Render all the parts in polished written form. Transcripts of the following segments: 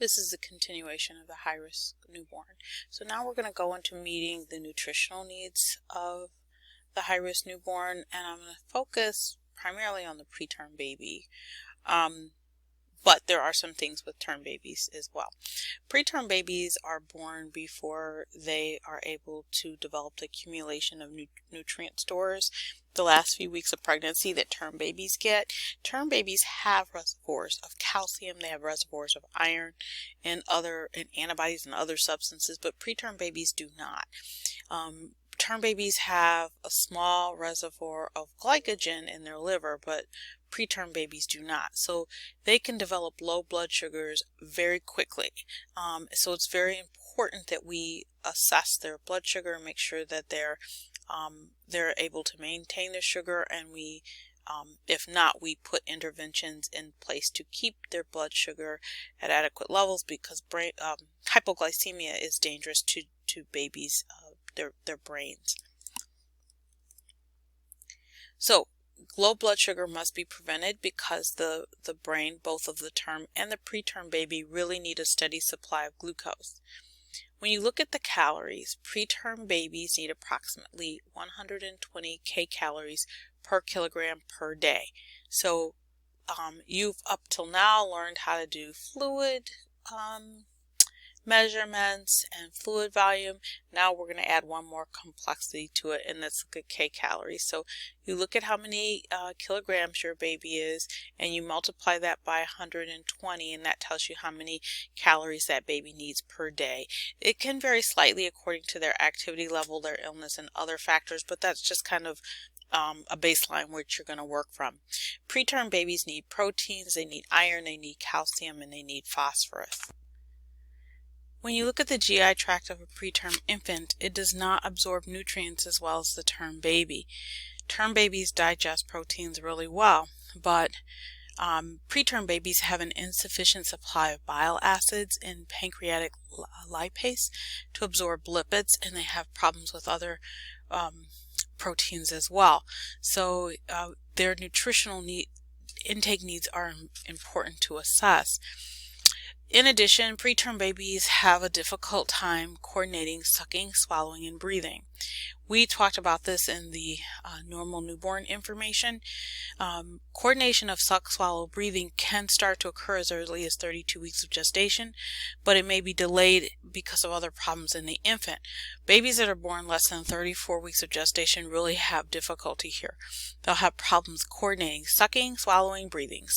This is a continuation of the high-risk newborn. So now we're going to go into meeting the nutritional needs of the high-risk newborn, and I'm going to focus primarily on the preterm baby. But there are some things with term babies as well. Preterm babies are born before they are able to develop the accumulation of nutrient stores the last few weeks of pregnancy that term babies get. Term babies have reservoirs of calcium, they have reservoirs of iron and antibodies and other substances, but preterm babies do not. Term babies have a small reservoir of glycogen in their liver, but preterm babies do not. So they can develop low blood sugars very quickly. So it's very important that we assess their blood sugar and make sure that they're able to maintain their sugar, and if not, we put interventions in place to keep their blood sugar at adequate levels, because hypoglycemia is dangerous to babies, their brains. So low blood sugar must be prevented because the brain, both of the term and the preterm baby, really need a steady supply of glucose. When you look at the calories, preterm babies need approximately 120 kcals per kilogram per day. So you've up till now learned how to do fluid measurements and fluid volume. Now we're going to add one more complexity to it, and that's look at kcals. So you look at how many kilograms your baby is, and you multiply that by 120, and that tells you how many calories that baby needs per day. It can vary slightly according to their activity level, their illness, and other factors, but that's just kind of a baseline which you're going to work from. Preterm babies need proteins, they need iron, they need calcium, and they need phosphorus. When you look at the GI tract of a preterm infant, it does not absorb nutrients as well as the term baby. Term babies digest proteins really well, but preterm babies have an insufficient supply of bile acids and pancreatic lipase to absorb lipids, and they have problems with other proteins as well. So their nutritional intake needs are important to assess. In addition, preterm babies have a difficult time coordinating sucking, swallowing, and breathing. We talked about this in the normal newborn information. Coordination of suck, swallow, breathing can start to occur as early as 32 weeks of gestation, but it may be delayed because of other problems in the infant. Babies that are born less than 34 weeks of gestation really have difficulty here. They'll have problems coordinating sucking, swallowing, breathing,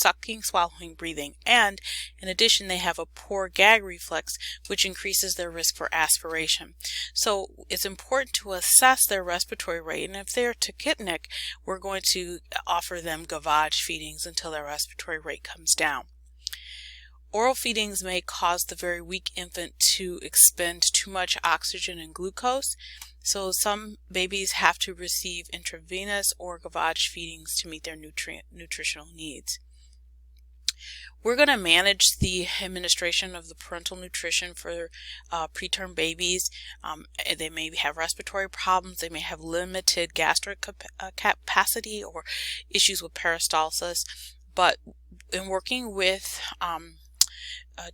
and in addition they have a poor gag reflex, which increases their risk for aspiration. So it's important to assess their respiratory rate, and if they're tachypnic, we're going to offer them Gavage feedings until their respiratory rate comes down. Oral feedings may cause the very weak infant to expend too much oxygen and glucose, so some babies have to receive intravenous or Gavage feedings to meet their nutritional needs. We're going to manage the administration of the parental nutrition for preterm babies. They may have respiratory problems, they may have limited gastric capacity or issues with peristalsis, but in working with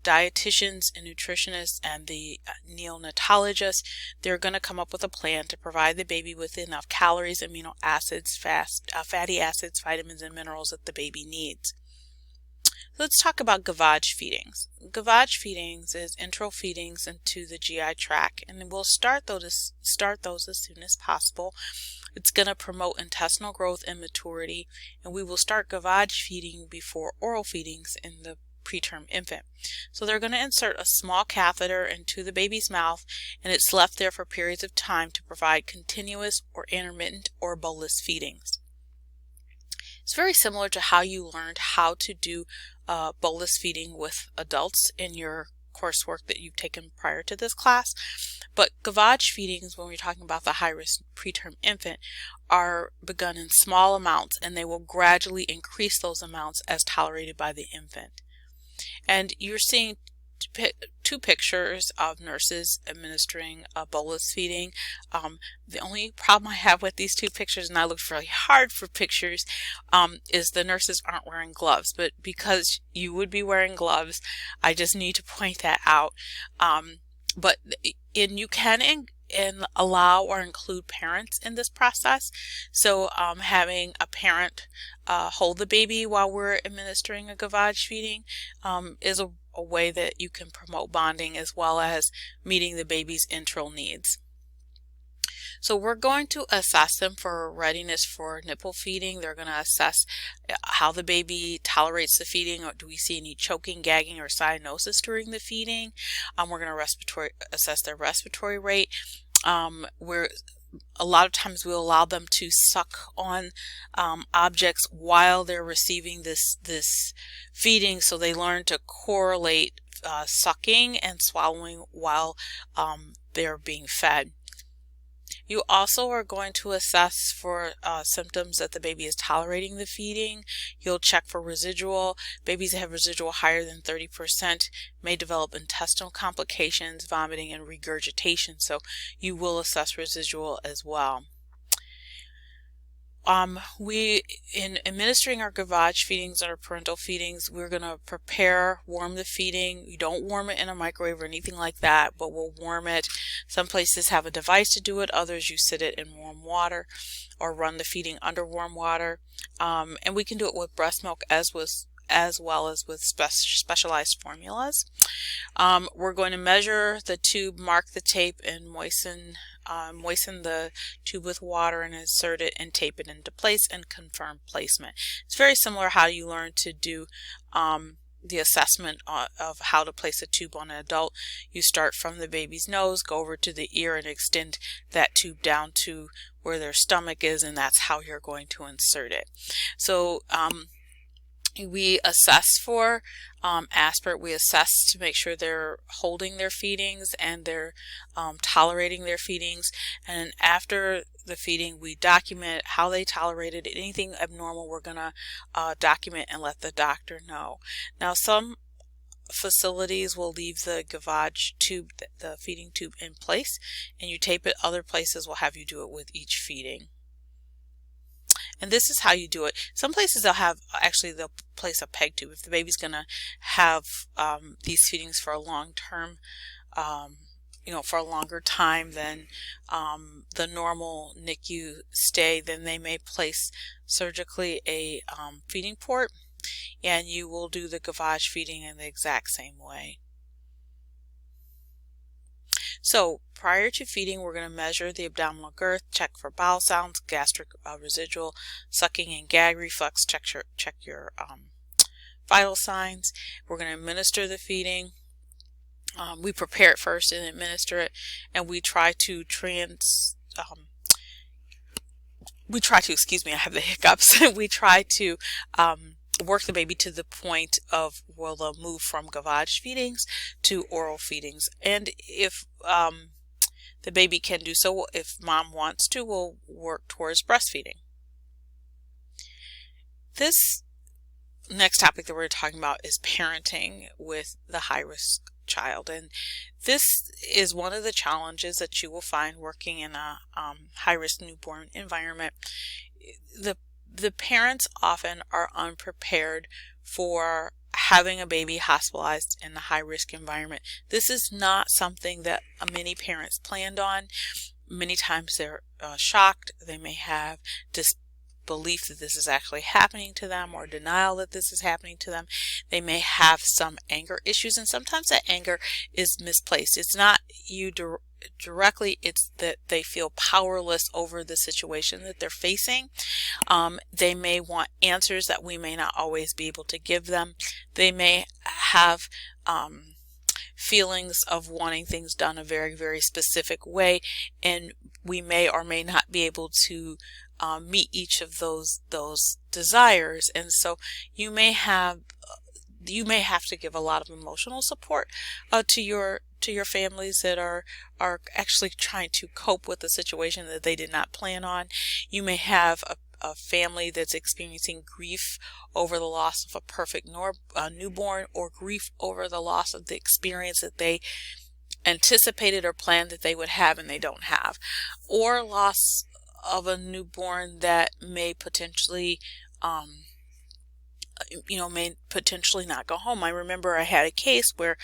dietitians and nutritionists and the neonatologists, they're going to come up with a plan to provide the baby with enough calories, amino acids, fatty acids, vitamins, and minerals that the baby needs. Let's talk about Gavage feedings. Gavage feedings is enteral feedings into the GI tract, and we'll start those as soon as possible. It's going to promote intestinal growth and maturity, and we will start Gavage feeding before oral feedings in the preterm infant. So they're going to insert a small catheter into the baby's mouth, and it's left there for periods of time to provide continuous or intermittent or bolus feedings. It's very similar to how you learned how to do bolus feeding with adults in your coursework that you've taken prior to this class. But Gavage feedings, when we're talking about the high-risk preterm infant, are begun in small amounts, and they will gradually increase those amounts as tolerated by the infant. And you're seeing two pictures of nurses administering a bolus feeding. The only problem I have with these two pictures, and I looked really hard for pictures, is the nurses aren't wearing gloves. But because you would be wearing gloves, I just need to point that out. You can allow or include parents in this process. So having a parent hold the baby while we're administering a Gavage feeding is a way that you can promote bonding as well as meeting the baby's enteral needs. So we're going to assess them for readiness for nipple feeding. They're going to assess how the baby tolerates the feeding, or do we see any choking, gagging, or cyanosis during the feeding. We're going to assess their respiratory rate. A lot of times we'll allow them to suck on objects while they're receiving this feeding, so they learn to correlate sucking and swallowing while they're being fed. You also are going to assess for symptoms that the baby is tolerating the feeding. You'll check for residual. Babies that have residual higher than 30% may develop intestinal complications, vomiting, and regurgitation. So you will assess residual as well. In administering our Gavage feedings or parental feedings, we're going to warm the feeding. You don't warm it in a microwave or anything like that, but we'll warm it. Some places have a device to do it. Others you sit it in warm water or run the feeding under warm water. And we can do it with breast milk as well as with specialized formulas. We're going to measure the tube, mark the tape, and moisten the tube with water and insert it and tape it into place and confirm placement. It's very similar how you learn to do the assessment of how to place a tube on an adult. You start from the baby's nose, go over to the ear, and extend that tube down to where their stomach is, and that's how you're going to insert it. So we assess for aspirate. We assess to make sure they're holding their feedings and they're tolerating their feedings. And after the feeding, we document how they tolerated. Anything abnormal, we're going to document and let the doctor know. Now, some facilities will leave the Gavage tube, the feeding tube, in place, and you tape it. Other places will have you do it with each feeding. And this is how you do it. Some places they'll place a peg tube. If the baby's going to have these feedings for a long term, for a longer time than the normal NICU stay, then they may place surgically a feeding port, and you will do the Gavage feeding in the exact same way. So prior to feeding, we're going to measure the abdominal girth, check for bowel sounds, gastric residual, sucking and gag reflex, check your vital signs. We're going to administer the feeding. We prepare it first and administer it, and we try to excuse me, I have the hiccups. We try to work the baby to the point of where they'll move from Gavage feedings to oral feedings. And if the baby can do so, if mom wants to, we'll work towards breastfeeding. This next topic that we're talking about is parenting with the high-risk child. And this is one of the challenges that you will find working in a high-risk newborn environment. The parents often are unprepared for having a baby hospitalized in a high-risk environment. This is not something that many parents planned on. Many times they're shocked. They may have disbelief that this is actually happening to them, or denial that this is happening to them. They may have some anger issues, and sometimes that anger is misplaced. It's not you directly, it's that they feel powerless over the situation that they're facing. They may want answers that we may not always be able to give them. They may have feelings of wanting things done a very, very specific way, and we may or may not be able to meet each of those desires. And so you may have to give a lot of emotional support to your families that are actually trying to cope with a situation that they did not plan on. You may have a family that's experiencing grief over the loss of a perfect newborn, or grief over the loss of the experience that they anticipated or planned that they would have and they don't have, or loss of a newborn that may potentially may potentially not go home. I remember I had a case where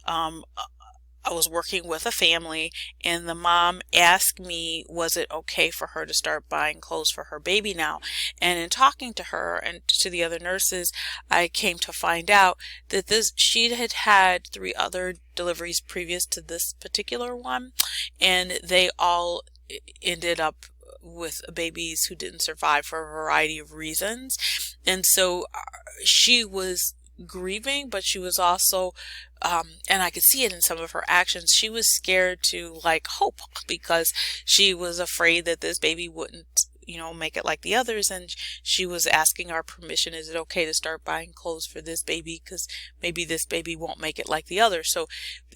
I was working with a family, and the mom asked me, was it okay for her to start buying clothes for her baby now? And in talking to her and to the other nurses, I came to find out that she had had 3 other deliveries previous to this particular one, and they all ended up with babies who didn't survive for a variety of reasons. And so she was grieving, but she was also and I could see it in some of her actions, she was scared to hope, because she was afraid that this baby wouldn't make it like the others. And she was asking our permission, is it okay to start buying clothes for this baby, because maybe this baby won't make it like the others. So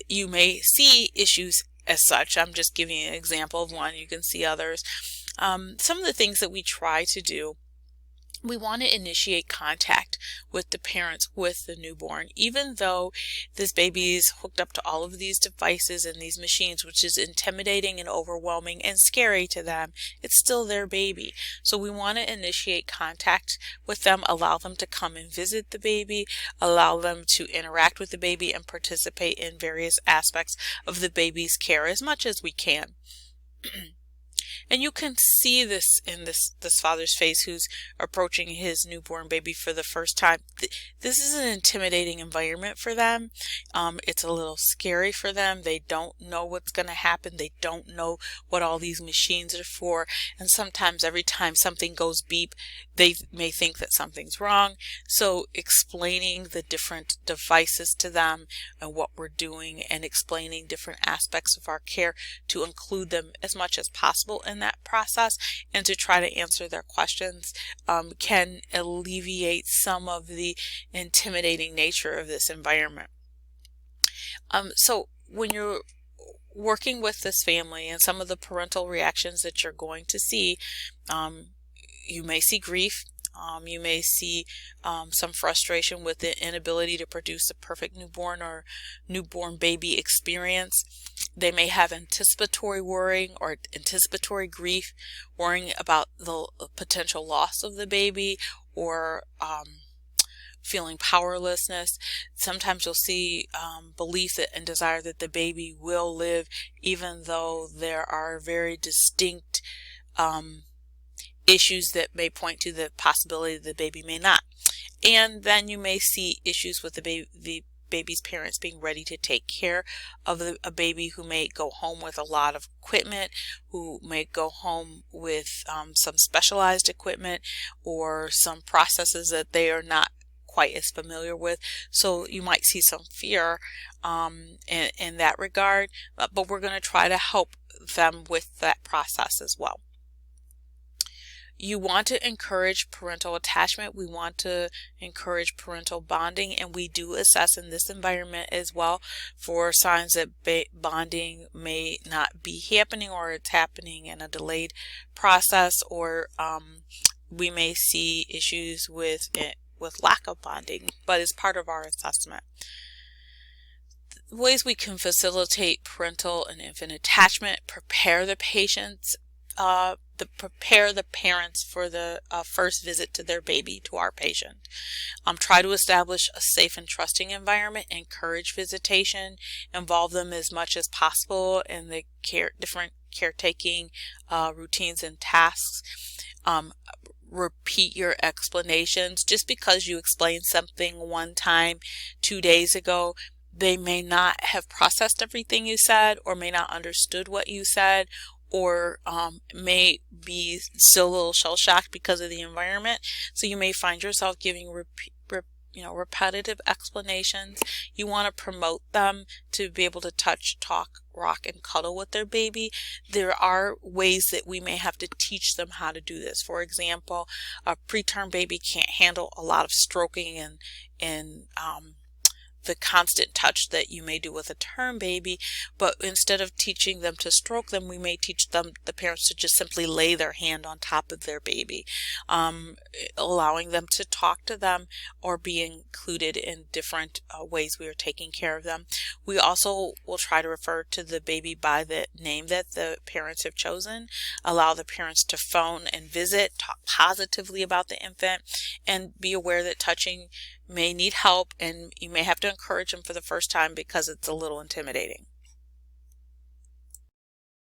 you may see issues as such. I'm just giving you an example of one. You can see others. Some of the things that we try to do: we want to initiate contact with the parents with the newborn, even though this baby is hooked up to all of these devices and these machines, which is intimidating and overwhelming and scary to them. It's still their baby. So we want to initiate contact with them, allow them to come and visit the baby, allow them to interact with the baby and participate in various aspects of the baby's care as much as we can. And you can see this in this father's face who's approaching his newborn baby for the first time. This is an intimidating environment for them. It's a little scary for them. They don't know what's going to happen. They don't know what all these machines are for. And sometimes every time something goes beep, they may think that something's wrong. So explaining the different devices to them and what we're doing, and explaining different aspects of our care to include them as much as possible in that process, and to try to answer their questions, can alleviate some of the intimidating nature of this environment. So when you're working with this family, and some of the parental reactions that you're going to see, you may see grief. You may see some frustration with the inability to produce a perfect newborn or newborn baby experience. They may have anticipatory worrying or anticipatory grief, worrying about the potential loss of the baby, or feeling powerlessness. Sometimes you'll see belief and desire that the baby will live, even though there are very distinct issues that may point to the possibility that the baby may not. And then you may see issues with the baby's parents being ready to take care of a baby who may go home with a lot of equipment, who may go home with some specialized equipment or some processes that they are not quite as familiar with. So you might see some fear in that regard, but we're going to try to help them with that process as well. You want to encourage parental attachment. We want to encourage parental bonding, and we do assess in this environment as well for signs that bonding may not be happening, or it's happening in a delayed process, or we may see issues with lack of bonding, but it's part of our assessment. Ways we can facilitate parental and infant attachment: prepare the patients, prepare the parents for the first visit to their baby, to our patient. Try to establish a safe and trusting environment, encourage visitation, involve them as much as possible in the different caretaking routines and tasks. Repeat your explanations. Just because you explained something one time 2 days ago, they may not have processed everything you said, or may not understood what you said, or may be still a little shell-shocked because of the environment. So you may find yourself giving repetitive explanations. You want to promote them to be able to touch, talk, rock, and cuddle with their baby. There are ways that we may have to teach them how to do this. For example, a preterm baby can't handle a lot of stroking and the constant touch that you may do with a term baby, but instead of teaching them to stroke them, we may teach them, the parents, to just simply lay their hand on top of their baby, allowing them to talk to them or be included in different ways we are taking care of them. We also will try to refer to the baby by the name that the parents have chosen, allow the parents to phone and visit, talk positively about the infant, and be aware that touching may need help and you may have to encourage them for the first time because it's a little intimidating.